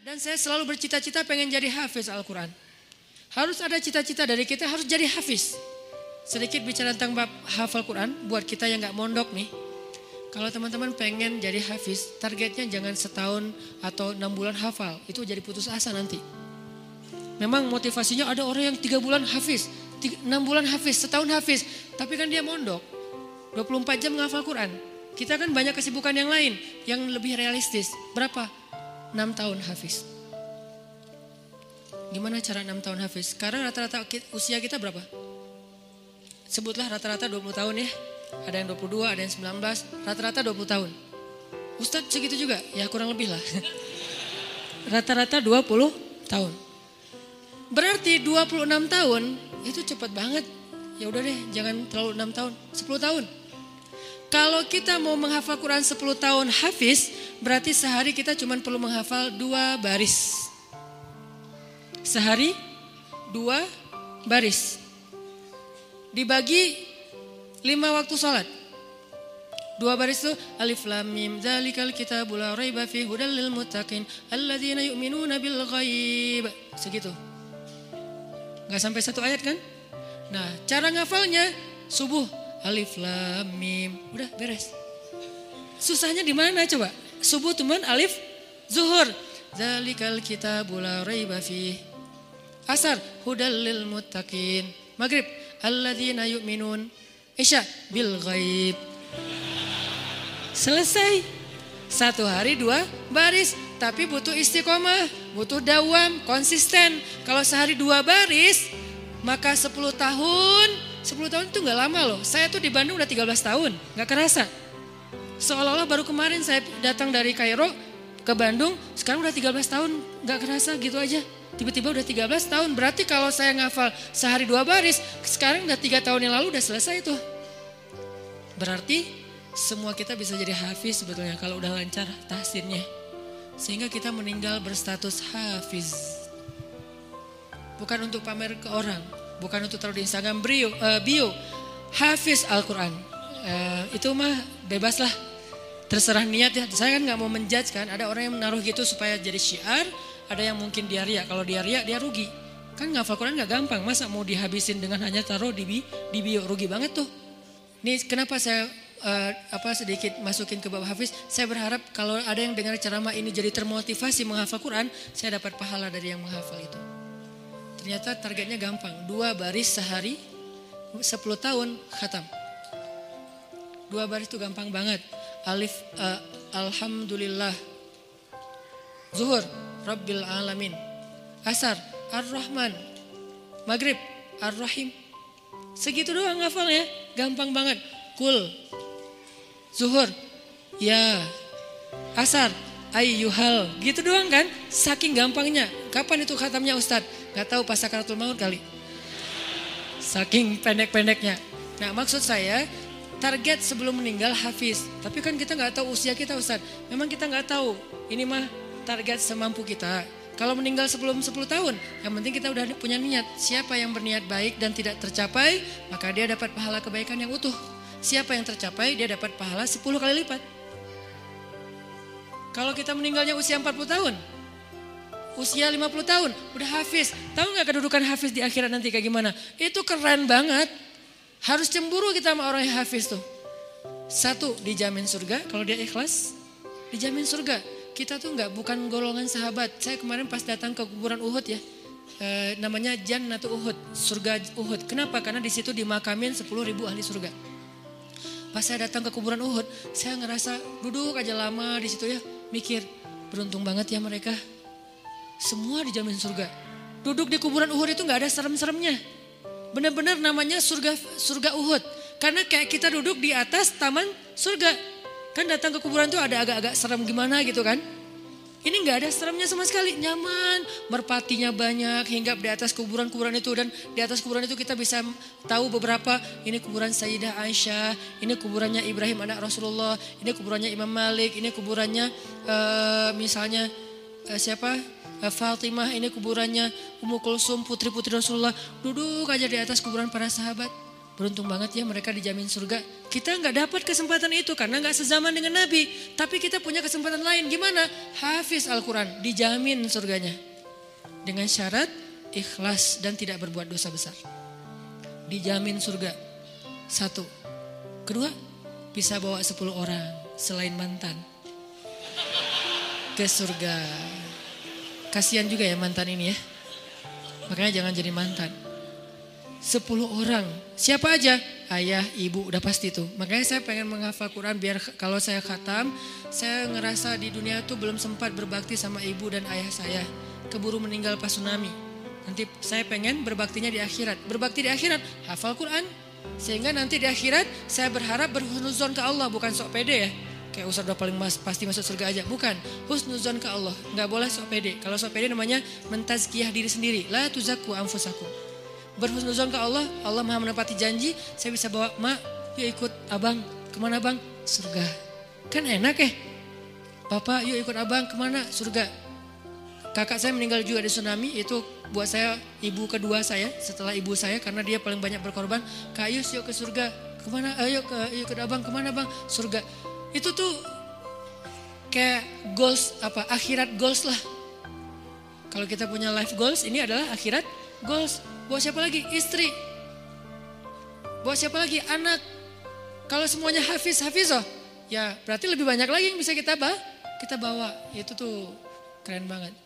Dan saya selalu bercita-cita pengen jadi hafiz Al-Quran. Harus ada cita-cita dari kita harus jadi hafiz. Sedikit bicara tentang bab hafal Quran buat kita yang gak mondok nih. Kalau teman-teman pengen jadi hafiz, targetnya jangan setahun atau 6 bulan hafal. Itu jadi putus asa nanti. Memang motivasinya ada orang yang 3 bulan hafiz, 6 bulan hafiz, setahun hafiz. Tapi kan dia mondok, 24 jam menghafal Quran. Kita kan banyak kesibukan yang lain, yang lebih realistis. Berapa? 6 tahun hafiz. Gimana cara 6 tahun hafiz? Sekarang rata-rata usia kita berapa? Sebutlah rata-rata 20 tahun ya. Ada yang 22, ada yang 19, rata-rata 20 tahun. Ustadz segitu juga? Ya kurang lebih lah. Rata-rata 20 tahun. Berarti 26 tahun itu cepat banget. Ya udah deh, jangan terlalu 6 tahun, 10 tahun. Kalau kita mau menghafal Quran 10 tahun hafiz, berarti sehari kita cuma perlu menghafal 2 baris. Sehari 2 baris. Dibagi 5 waktu sholat. 2 baris itu alif lam mim dzalikal kitabul la raiba fihi hudal lil muttaqin alladzina yu'minuna bil ghaib. Segitu. Gak sampai 1 ayat kan? Nah, cara ngafalnya subuh alif lam mim, udah beres. Susahnya di mana coba? Subuh teman alif, zuhur dzalikal kitabul la raiba fihi. Asar hudal lil muttaqin. Maghrib alladzina yu'minun. Isya bil ghaib. Selesai. 1 hari 2 baris. Tapi butuh istiqomah, butuh dawam, konsisten. Kalau sehari 2 baris, maka 10 tahun. 10 tahun itu gak lama loh. Saya tuh di Bandung udah 13 tahun, gak kerasa. Seolah-olah baru kemarin saya datang dari Kairo ke Bandung, sekarang udah 13 tahun, gak kerasa gitu aja. Tiba-tiba udah 13 tahun, berarti kalau saya ngafal sehari 2 baris, sekarang udah 3 tahun yang lalu udah selesai tuh. Berarti semua kita bisa jadi hafiz sebetulnya kalau udah lancar tahsinnya. Sehingga kita meninggal berstatus hafiz. Bukan untuk pamer ke orang, bukan untuk taruh di Instagram bio. Hafiz Al-Quran. Itu mah bebas lah. Terserah niat ya. Saya kan gak mau menjudge kan. Ada orang yang menaruh gitu supaya jadi syiar. Ada yang mungkin dia ria. Kalau dia ria dia rugi. Kan ngafal Quran gak gampang. Masa mau dihabisin dengan hanya taruh di bio. Rugi banget tuh. Ini kenapa saya sedikit masukin ke bab hafiz. Saya berharap kalau ada yang dengar ceramah ini jadi termotivasi menghafal Quran. Saya dapat pahala dari yang menghafal itu. Ternyata targetnya gampang. 2 baris sehari 10 tahun khatam. 2 baris itu gampang banget. Alif alhamdulillah. Zuhur Rabbil alamin. Asar Ar-Rahman. Maghrib Ar-Rahim. Segitu doang ngafalnya. Gampang banget. Kul. Zuhur. Ya. Asar. Ayyuhal. Gitu doang kan. Saking gampangnya. Kapan itu khatamnya Ustadz? Gak tahu pas sakaratul maut kali. Saking pendek-pendeknya. Nah maksud saya. Target sebelum meninggal hafiz. Tapi kan kita gak tahu usia kita Ustadz. Memang kita gak tahu. Ini mah target semampu kita. Kalau meninggal sebelum 10 tahun, yang penting kita udah punya niat. Siapa yang berniat baik dan tidak tercapai, maka dia dapat pahala kebaikan yang utuh. Siapa yang tercapai, dia dapat pahala 10 kali lipat. Kalau kita meninggalnya usia 40 tahun, usia 50 tahun, udah hafiz. Tahu gak kedudukan hafiz di akhirat nanti kayak gimana? Itu keren banget. Harus cemburu kita sama orang yang hafiz tuh. 1, dijamin surga, kalau dia ikhlas, dijamin surga. Kita tuh bukan golongan sahabat. Saya kemarin pas datang ke kuburan Uhud ya, namanya Jannatul Uhud, surga Uhud. Kenapa? Karena di situ dimakamin 10.000 ahli surga. Pas saya datang ke kuburan Uhud, saya ngerasa duduk aja lama di situ ya, mikir beruntung banget ya mereka. Semua dijamin surga. Duduk di kuburan Uhud itu nggak ada serem-seremnya. Benar-benar namanya surga Uhud. Karena kayak kita duduk di atas taman surga. Kan datang ke kuburan tuh ada agak-agak serem gimana gitu kan. Ini gak ada seremnya sama sekali, nyaman. Merpatinya banyak, hinggap di atas kuburan-kuburan itu. Dan di atas kuburan itu kita bisa tahu beberapa. Ini kuburan Sayyidah Aisyah, ini kuburannya Ibrahim anak Rasulullah, ini kuburannya Imam Malik, ini kuburannya misalnya Fatimah, ini kuburannya Ummu Kulsum, putri-putri Rasulullah. Duduk aja di atas kuburan para sahabat. Beruntung banget ya mereka dijamin surga. Kita nggak dapat kesempatan itu karena nggak sezaman dengan Nabi. Tapi kita punya kesempatan lain. Gimana? Hafiz Al-Quran, dijamin surganya. Dengan syarat ikhlas dan tidak berbuat dosa besar. Dijamin surga. 1. Kedua, bisa bawa 10 orang selain mantan ke surga. Kasihan juga ya mantan ini ya. Makanya jangan jadi mantan. 10 orang. Siapa aja? Ayah, ibu, udah pasti tuh. Makanya saya pengen menghafal Quran biar kalau saya khatam, saya ngerasa di dunia tuh belum sempat berbakti sama ibu dan ayah saya. Keburu meninggal pas tsunami. Nanti saya pengen berbaktinya di akhirat. Berbakti di akhirat, hafal Quran. Sehingga nanti di akhirat saya berharap berhusnuzon ke Allah, bukan sok pede ya. Kayak Ustaz udah paling pasti masuk surga aja. Bukan, husnuzon ke Allah. Gak boleh sok pede. Kalau sok pede namanya mentazkiyah diri sendiri. La tuzakku anfusakum. Berhusnuzon ke Allah, Allah maha menepati janji. Saya bisa bawa, mak yuk ikut abang. Kemana bang? Surga. Kan enak ya. Bapak yuk ikut abang kemana? Surga. Kakak saya meninggal juga di tsunami. Itu buat saya ibu kedua saya setelah ibu saya. Karena dia paling banyak berkorban. Kak Yus yuk ke surga. Kemana? Ayo ikut abang kemana bang? Surga. Itu tuh kayak goals, akhirat goals lah. Kalau kita punya life goals, ini adalah akhirat goals. Buat siapa lagi? Istri. Buat siapa lagi? Anak. Kalau semuanya hafizah, ya berarti lebih banyak lagi yang bisa kita bawa. Itu tuh keren banget.